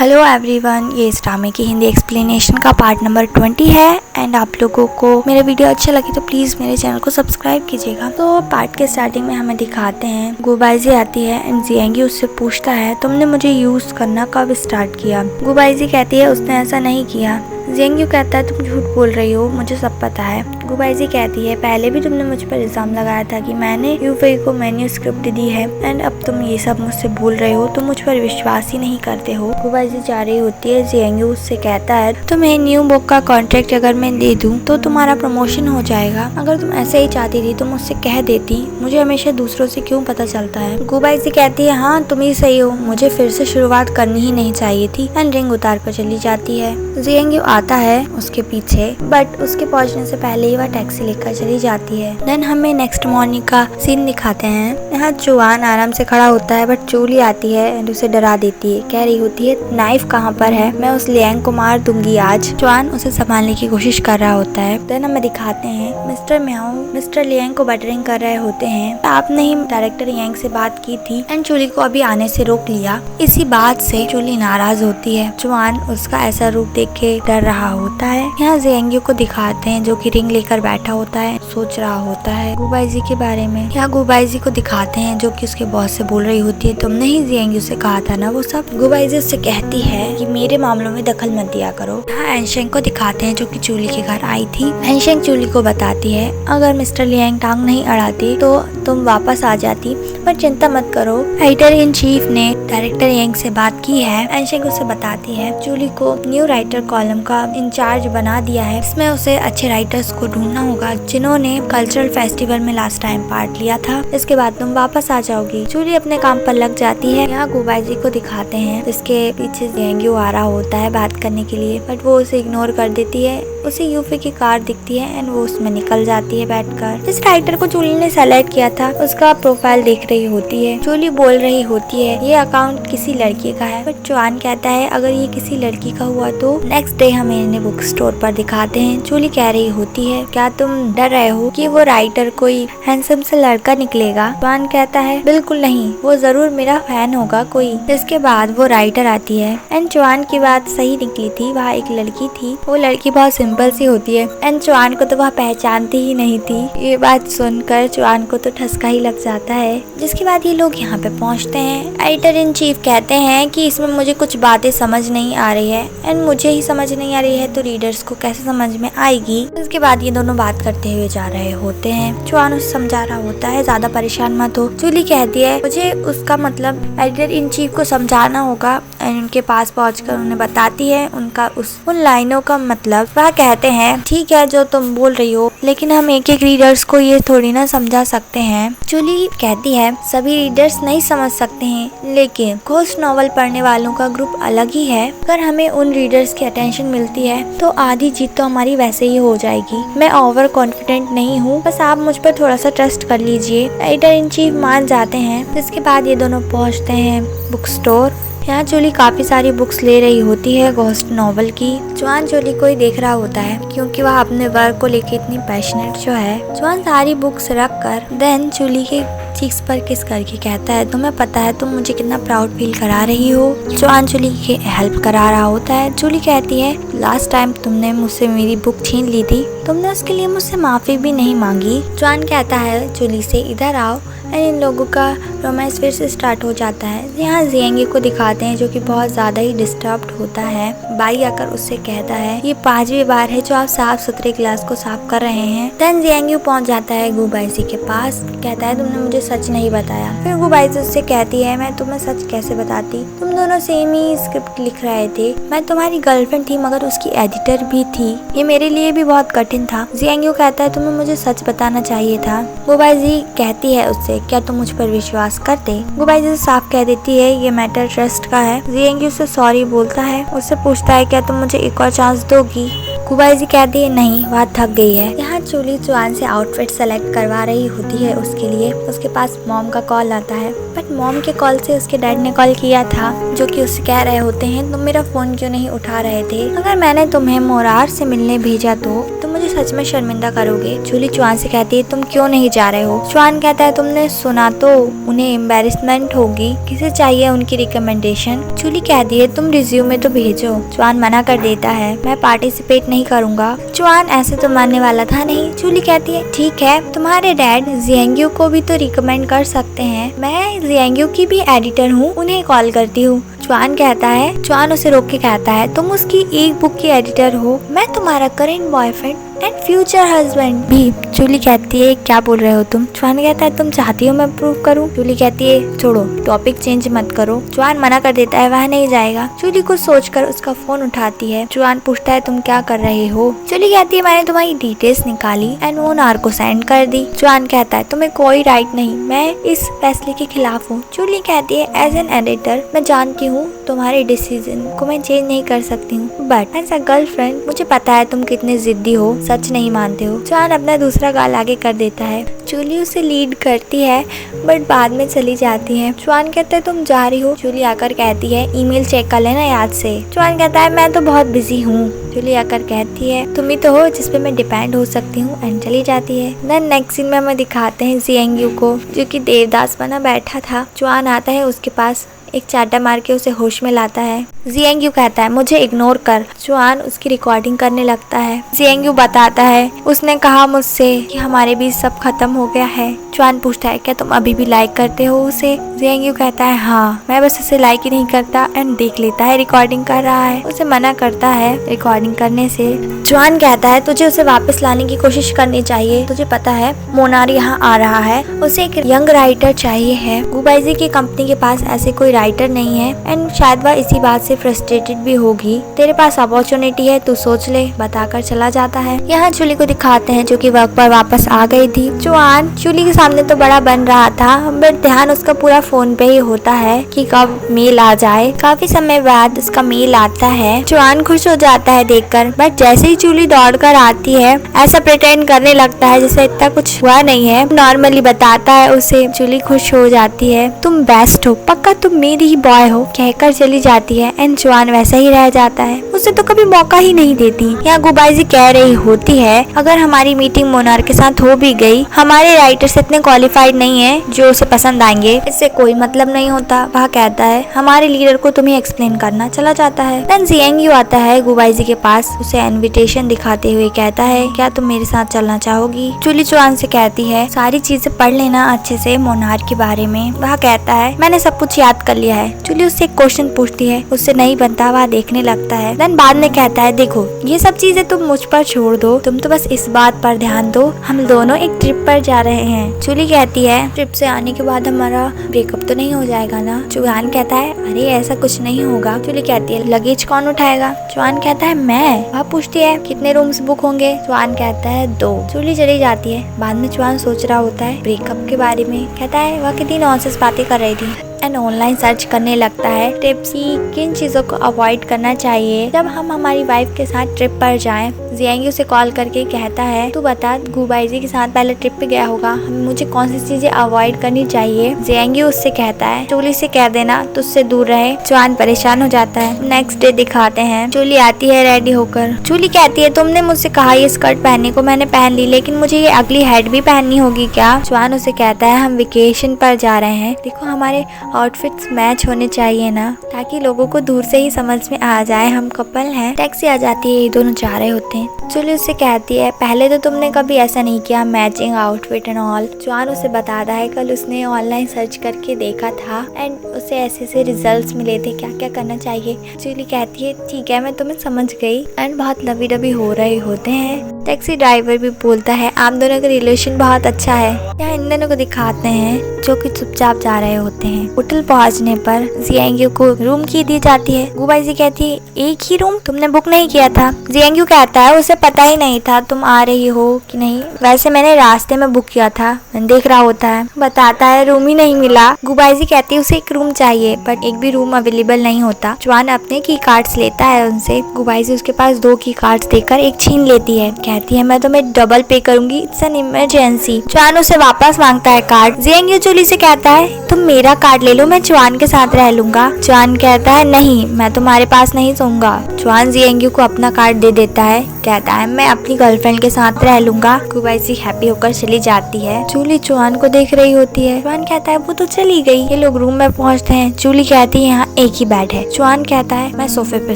Hello everyone, ये इस ड्रामे की हिंदी एक्सप्लेनेशन का पार्ट नंबर 20 है। एंड आप लोगों को मेरा वीडियो अच्छा लगे तो प्लीज़ मेरे चैनल को सब्सक्राइब कीजिएगा। तो पार्ट के स्टार्टिंग में हमें दिखाते हैं गुबाइजी आती है एंड जियांगी उससे पूछता है तुमने मुझे यूज़ करना कब स्टार्ट किया। गुबाइजी कहती है उसने ऐसा नहीं किया। जियांगी कहता है तुम झूठ बोल रही हो, मुझे सब पता है। गुबाइजी कहती है पहले भी तुमने मुझ पर इल्जाम लगाया था कि मैंने यूफई को मैन्यूस्क्रिप्ट दी है एंड अब तुम ये सब मुझसे बोल रहे हो, तुम मुझ पर विश्वास ही नहीं करते हो। गुबाइजी जा रही होती है, जियांगी उससे कहता है तुम्हें न्यू बुक का कॉन्ट्रैक्ट अगर मैं दे दूं तो तुम्हारा प्रमोशन हो जाएगा। अगर तुम ऐसे ही चाहती थी तो मुझसे कह देती, मुझे हमेशा दूसरों से क्यों पता चलता है। गुबाइजी कहती है हाँ तुम ही सही हो, मुझे फिर से शुरुआत करनी ही नहीं चाहिए थी एंड रिंग उतार कर चली जाती है। जियांगी आता है उसके पीछे, बट उसके पहुंचने से पहले ही वह टैक्सी लेकर चली जाती है। देन हमें नेक्स्ट मॉर्निंग का सीन दिखाते हैं। यहाँ चुआन आराम से खड़ा होता है बट चूली आती है एंड उसे डरा देती है। कह रही होती है नाइफ कहाँ पर है, मैं उस लियांग को मार दूंगी आज। चुआन उसे संभालने की कोशिश कर रहा होता है। देन हमें दिखाते हैं मिस्टर म्याओ मिस्टर लियांग को बटरिंग कर रहे होते हैं। आपने ही डायरेक्टर यांग से बात की थी एंड चूली को अभी आने से रोक लिया। इसी बात से चूली नाराज होती है। चुआन उसका ऐसा रूप देख के डर रहा होता है। यहाँ जियांगी को दिखाते हैं जो कि रिंग लेकर बैठा होता है, सोच रहा होता है गुबाइजी के बारे में। यहाँ गुबाइजी को दिखाते हैं जो कि उसके बॉस से बोल रही होती है तुमने ही जियांगी से कहा था ना वो सब। गुबाइजी उससे कहती है कि मेरे मामलों में दखल मत दिया करो। यहाँ एनशेंग को दिखाते हैं जो कि चूली के घर आई थी। एनशेंग चूली को बताती है अगर मिस्टर लियांग टांग नहीं अड़ाते तो तुम वापस आ जाती, पर चिंता मत करो, राइटर इन चीफ ने डायरेक्टर यांग से बात की है। एनशेंग उसे बताती है चूली को न्यू राइटर कॉलम का इंचार्ज बना दिया है। इसमें उसे अच्छे राइटर्स को ढूंढना होगा जिन्होंने कल्चरल फेस्टिवल में लास्ट टाइम पार्ट लिया था। इसके बाद तुम वापस आ जाओगी। चूली अपने काम पर लग जाती है। यहाँ गुबाइजी को दिखाते हैं जिसके पीछे जियांगी आ रहा होता है बात करने के लिए, बट वो उसे इग्नोर कर देती है। उसे यूफी की कार दिखती है एंड वो उसमें निकल जाती है बैठकर। जिस राइटर को चूली ने सेलेक्ट किया था उसका प्रोफाइल देख रही होती है। चूली बोल रही होती है ये अकाउंट किसी लड़की का है, बट चुआन कहता है अगर ये किसी लड़की का हुआ तो। नेक्स्ट डे हमें इन्हें बुक स्टोर पर दिखाते हैं। चूली कह रही होती है क्या तुम डर रहे हो कि वो राइटर कोई हैंडसम से लड़का निकलेगा। चुआन कहता है बिल्कुल नहीं, वो जरूर मेरा फैन होगा कोई। इसके बाद वो राइटर आती है एंड चुआन की बात सही निकली थी, वहाँ एक लड़की थी। वो लड़की बहुत सिंपल सी होती है एंड चुआन को तो वह पहचानती ही नहीं थी। ये बात सुनकर चुआन को तो ठसका ही लग जाता है। जिसके बाद ये लोग यहाँ पे पहुँचते हैं। एडिटर इन चीफ कहते हैं कि इसमें मुझे कुछ बातें समझ नहीं आ रही है एंड मुझे ही समझ नहीं आ रही है तो रीडर्स को कैसे समझ में आएगी। इसके बाद ये दोनों बात करते हुए जा रहे होते हैं। चुआन उसे समझा रहा होता है ज्यादा परेशान मत हो। चूली कहती है मुझे उसका मतलब एडिटर इन चीफ को समझाना होगा एंड उनके पास पहुंचकर उन्हें बताती है उनका उन लाइनों का मतलब। वह कहते हैं ठीक है जो तुम बोल रही हो, लेकिन हम एक एक रीडर्स को ये थोड़ी ना समझा सकते हैं। चूली कहती है सभी रीडर्स नहीं समझ सकते हैं, लेकिन घोस्ट नॉवल पढ़ने वालों का ग्रुप अलग ही है। अगर हमें उन रीडर्स की अटेंशन मिलती है तो आधी जीत तो हमारी वैसे ही हो जाएगी। मैं ओवर कॉन्फिडेंट नहीं हूँ, बस आप मुझ पर थोड़ा सा ट्रस्ट कर लीजिए। एडिटर इन चीफ मान जाते हैं। इसके बाद ये दोनों पहुँचते हैं बुक स्टोर। यहाँ चूली काफी सारी बुक्स ले रही होती है घोस्ट नॉवल की। चुआन चूली को ही देख रहा होता है क्योंकि वह अपने वर्क को लेके इतनी पैशनेट जो है। चुआन सारी बुक्स रख कर देन चूली के चीक्स पर किस करके कहता है तुम्हें पता है तुम मुझे कितना प्राउड फील करा रही हो। चुआन चूली की हेल्प करा रहा होता है। चूली कहती है लास्ट टाइम तुमने मुझसे मेरी बुक छीन ली थी, तुमने उसके लिए मुझसे माफी भी नहीं मांगी। चुआन कहता है चूली से इधर आओ एंड इन लोगों का रोमांस फिर से स्टार्ट हो जाता है। यहाँ जियांगी को दिखाते हैं जो कि बहुत ज्यादा ही डिस्टर्ब्ड होता है। बाई आकर उससे कहता है ये 5वीं बार है जो आप साफ सुथरे गिलास को साफ कर रहे हैं। देन जियांगी पहुंच जाता है गुबाइजी के पास, कहता है तुमने मुझे सच नहीं बताया। फिर गुबाइजी उससे कहती है मैं तुम्हें सच कैसे बताती, तुम दोनों सेम ही स्क्रिप्ट लिख रहे थे। मैं तुम्हारी गर्लफ्रेंड थी मगर उसकी एडिटर भी थी, ये मेरे लिए भी बहुत कठिन था। जियांगी कहता है तुम्हें मुझे सच बताना चाहिए था। गुबाइजी कहती है उससे क्या तुम मुझ पर विश्वास करते। गुबाइजी साफ कह देती है ये मैटर ट्रस्ट का है। जियांगी उससे सॉरी बोलता है, उससे पूछता है क्या तुम मुझे एक और चांस दोगी। गुबाइजी कहती है नहीं, वह थक गई है। यहाँ जूली चुआन से आउटफिट सेलेक्ट करवा रही होती है उसके लिए। उसके पास मॉम का कॉल आता है, बट मॉम के कॉल से उसके डैड ने कॉल किया था, जो कि उससे कह रहे होते हैं तुम मेरा फोन क्यों नहीं उठा रहे थे? अगर मैंने तुम्हें मोरार से मिलने भेजा तो तुम मुझे सच में शर्मिंदा करोगे। जूली चुआन से कहती है तुम क्यों नहीं जा रहे हो? चुआन कहता है तुमने सुना तो उन्हें एम्बेरसमेंट होगी, किसे चाहिए उनकी रिकमेंडेशन? जूली कहती है तुम रिज्यूमे तो भेजो। चुआन मना कर देता है, मैं पार्टिसिपेट नहीं करूंगा। चुआन ऐसे तो मानने वाला था नहीं। जूली कहती है ठीक है, तुम्हारे डैड जियांग्यू को भी तो रिकमेंड कर सकते हैं, मैं जियांग्यू की भी एडिटर हूँ, उन्हें कॉल करती हूँ। चुआन कहता है, चुआन उसे रोक के कहता है तुम उसकी एक बुक की एडिटर हो, मैं तुम्हारा current boyfriend and future husband भी। जूली कहती है क्या बोल रहे हो तुम? चुआन कहता है तुम चाहती हो मैं प्रूव करूं? जूली कहती है छोड़ो, टॉपिक चेंज मत करो। चुआन मना कर देता है, वह नहीं जाएगा। जूली कुछ सोचकर उसका फोन उठाती है। चुआन पूछता है तुम क्या कर रहे हो? जूली कहती है मैंने तुम्हारी डिटेल्स निकाली एंड वो नार को सेंड कर दी। चुआन कहता है तुम्हें कोई राइट नहीं, मैं इस फैसले के खिलाफ हूँ। जूली कहती है एज एन एडिटर मैं जानती हूँ तुम्हारे डिसीजन को मैं चेंज नहीं कर सकती हूँ, बट एज अ गर्लफ्रेंड मुझे पता है तुम कितने जिद्दी हो, सच नहीं मानते हो। चुआन अपना दूसरा गाल आगे कर देता है। जूली उसे लीड करती है बट बाद में चली जाती है। चुआन कहता है तुम जा रही हो? जूली आकर कहती है ईमेल चेक कर लेना याद से। चुआन कहता है मैं तो बहुत बिजी हूँ। जूली आकर कहती है तुम ही तो हो जिसपे मैं डिपेंड हो सकती हूँ, एंड चली जाती है। देन नेक्स्ट सीन में हमें दिखाते हैं जियांग्यू को, जो कि देवदास बना बैठा था। चुआन आता है उसके पास, एक चाटा मार के उसे होश में लाता है। जियांग्यू कहता है मुझे इग्नोर कर। चुआन उसकी रिकॉर्डिंग करने लगता है। जियांग्यू बताता है उसने कहा मुझसे कि हमारे बीच सब खत्म हो गया है। चुआन पूछता है क्या तुम अभी भी लाइक करते हो उसे? जियांग्यू कहता है हाँ, मैं बस उसे लाइक ही नहीं करता, एंड देख लेता है रिकॉर्डिंग कर रहा है, उसे मना करता है रिकॉर्डिंग करने से। चुआन कहता है तुझे उसे वापस लाने की कोशिश करनी चाहिए, तुझे पता है मोनार यहाँ आ रहा है, उसे एक यंग राइटर चाहिए है। गुबाइजी की कंपनी के पास ऐसे कोई राइटर नहीं है, एंड शायद वह इसी बात से फ्रस्ट्रेटेड भी होगी। तेरे पास अपॉर्चुनिटी है, तू सोच ले, बताकर चला जाता है। यहाँ जूली को दिखाते हैं जो कि वर्क पर वापस आ गई थी। चुआन जूली के सामने तो बड़ा बन रहा था, बट ध्यान उसका पूरा फोन पे ही होता है कि कब मेल आ जाए। काफी समय बाद उसका मेल आता है। चुआन खुश हो जाता है देखकर, बट जैसे ही जूली दौड़कर आती है ऐसा प्रिटेंड करने लगता है जैसे इतना कुछ हुआ नहीं है। नॉर्मली बताता है उसे। जूली खुश हो जाती है, तुम बेस्ट हो, पक्का तुम मेरी ही बॉय हो, कहकर चली जाती है। एंड चुआन वैसा ही रह जाता है, उसे तो कभी मौका ही नहीं देती। यहाँ गुबाइजी कह रही होती है अगर हमारी मीटिंग मोनार के साथ हो भी गई, हमारे राइटर्स इतने क्वालिफाइड नहीं है जो उसे पसंद आएंगे, इससे कोई मतलब नहीं होता। वह कहता है हमारे लीडर को तुम्हें एक्सप्लेन करना, चला जाता है। देन जियांग्यू आता है गुबाइजी के पास, उसे इनविटेशन दिखाते हुए कहता है क्या तुम मेरे साथ चलना चाहोगी? जूली चुआन से कहती है सारी चीजें पढ़ लेना अच्छे से मोनार के बारे में। वह कहता है मैंने सब कुछ याद कर लिया है। जूली उससे एक क्वेश्चन पूछती है, उससे नहीं बनता, वह देखने लगता है। देन बाद में कहता है देखो ये सब चीजें तुम मुझ पर छोड़ दो, तुम तो बस इस बात पर ध्यान दो, हम दोनों एक ट्रिप पर जा रहे हैं। जूली कहती है ट्रिप से आने के बाद हमारा ब्रेकअप तो नहीं हो जाएगा ना? चुआन कहता है अरे ऐसा कुछ नहीं होगा। जूली कहती है लगेज कौन उठाएगा? चुआन कहता है मैं। वह पूछती है कितने रूम्स बुक होंगे? चुआन कहता है 2। जूली चली जाती है। बाद में चुआन सोच रहा होता है ब्रेकअप के बारे में। कहता है वह कितनी नॉनसेंस बातें कर रही थी, एंड ऑनलाइन सर्च करने लगता है टिप्स की किन चीजों को अवॉइड करना चाहिए जब हम हमारी वाइफ के साथ ट्रिप पर जाएं। जियांग्यू से कॉल करके कहता है तू बता गुबाइजी के साथ पहले ट्रिप पे गया होगा, मुझे कौन सी चीजें अवॉइड करनी चाहिए? जियांग्यू उससे कहता है जूली से कह देना तुझसे दूर रहे। चुआन परेशान हो जाता है। नेक्स्ट डे दिखाते हैं जूली आती है रेडी होकर। जूली कहती है तुमने मुझसे कहा ये स्कर्ट पहनने को, मैंने पहन ली, लेकिन मुझे ये अगली हेड भी पहननी होगी क्या? चुआन उसे कहता है हम वेकेशन पर जा रहे हैं, देखो हमारे आउटफिट्स मैच होने चाहिए ना, ताकि लोगों को दूर से ही समझ में आ जाए हम कपल हैं। टैक्सी आ जाती है, ये दोनों जा रहे होते हैं। जूली उससे कहती है पहले तो तुमने कभी ऐसा नहीं किया, मैचिंग आउटफिट एंड ऑल। चुआन उसे बताता है कल उसने ऑनलाइन सर्च करके देखा था एंड उसे ऐसे ऐसे रिजल्ट्स मिले थे, क्या क्या करना चाहिए। जूली कहती है ठीक है मैं तुम्हें समझ गई, एंड बहुत लवी डबी हो रहे होते हैं। टैक्सी ड्राइवर भी बोलता है आप दोनों का रिलेशन बहुत अच्छा है। यहाँ इन दोनों को दिखाते हैं जो कि चुपचाप जा रहे होते हैं। होटल पहुँचने पर जियांग्यू को रूम की दी जाती है। गुबाइजी कहती है एक ही रूम, तुमने बुक नहीं किया था। जियांग्यू कहता है उसे पता ही नहीं था तुम आ रही हो कि नहीं, वैसे मैंने रास्ते में बुक किया था, देख रहा होता है। बताता है रूम ही नहीं मिला। गुबाइजी कहती है उसे एक रूम चाहिए बट एक भी रूम अवेलेबल नहीं होता। जवान अपने की कार्ड्स लेता है उनसे। गुबाइजी उसके पास 2 की कार्ड्स देकर एक छीन लेती है। कहती है मैं तुम्हें डबल पे करूंगी, इट्स एन इमरजेंसी। जवान उसे वापस मांगता है कार्ड। जियांग्यू चोली से कहता है तुम मेरा कार्ड ले लो, मैं जवान के साथ रह लूंगा। जवान कहता है नहीं, मैं तुम्हारे पास नहीं सोऊंगा। जवान जियांग्यू को अपना कार्ड दे देता है। कहता है मैं अपनी गर्लफ्रेंड के साथ रह लूंगा। गुबाइजी हैप्पी होकर चली जाती है। जूली जवान को देख रही होती है। जवान कहता है वो तो चली गई। ये लोग रूम में पहुंचते हैं। जूली कहती है यहाँ एक ही बेड है। जवान कहता है मैं सोफे पे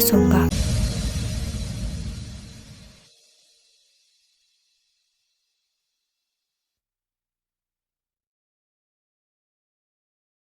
सोऊंगा।